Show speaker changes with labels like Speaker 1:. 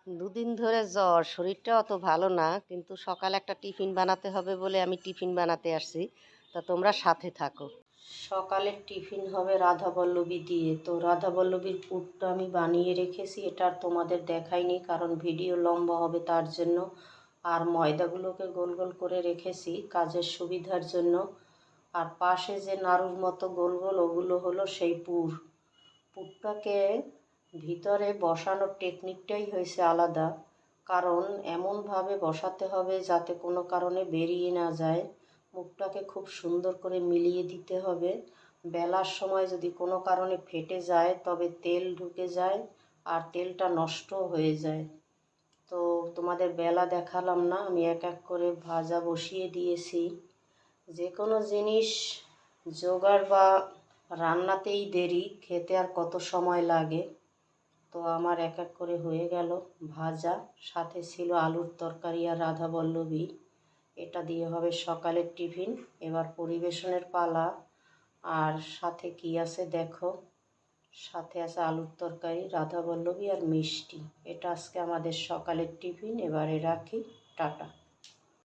Speaker 1: দুদিন ধরে জ্বর, শরীরটা অত ভালো না, কিন্তু সকালে একটা টিফিন বানাতে হবে বলে আমি টিফিন বানাতে আসছি। তা তোমরা সাথে থাকো। সকালের টিফিন হবে রাধাবল্লভী দিয়ে। তো রাধাবল্লভীর পুরটা আমি বানিয়ে রেখেছি, এটা আর তোমাদের দেখাইনি কারণ ভিডিও লম্বা হবে তার জন্য। আর ময়দাগুলোকে গোল গোল করে রেখেছি কাজের সুবিধার জন্য। আর পাশে যে নাড়ুর মতো গোল গোল ওগুলো হলো সেই পুর। পুরটাকে ভিতরে বসানোর টেকনিকটাই হয়েছে আলাদা, কারণ এমনভাবে বসাতে হবে যাতে কোনো কারণে বেরিয়ে না যায়। মুখটাকে খুব সুন্দর করে মিলিয়ে দিতে হবে। বেলার সময় যদি কোনো কারণে ফেটে যায় তবে তেল ঢুকে যায় আর তেলটা নষ্ট হয়ে যায়। তো তোমাদের বেলা দেখালাম না, আমি এক এক করে ভাজা বসিয়ে দিয়েছি। যে কোনো জিনিস জোগাড় বা রান্নাতেই দেরি, খেতে আর কত সময় লাগে। তো আমার এক এক করে হয়ে গেল ভাজা, সাথে ছিল আলুর তরকারি আর রাধাবল্লভী। এটা দিয়ে হবে সকালের টিফিন। এবার পরিবেশনের পালা। আর সাথে কি আছে দেখো, সাথে আছে আলুর তরকারি, রাধাবল্লভী আর মিষ্টি। এটা আজকে আমাদের সকালের টিফিন। এবারে রাখি, টাটা।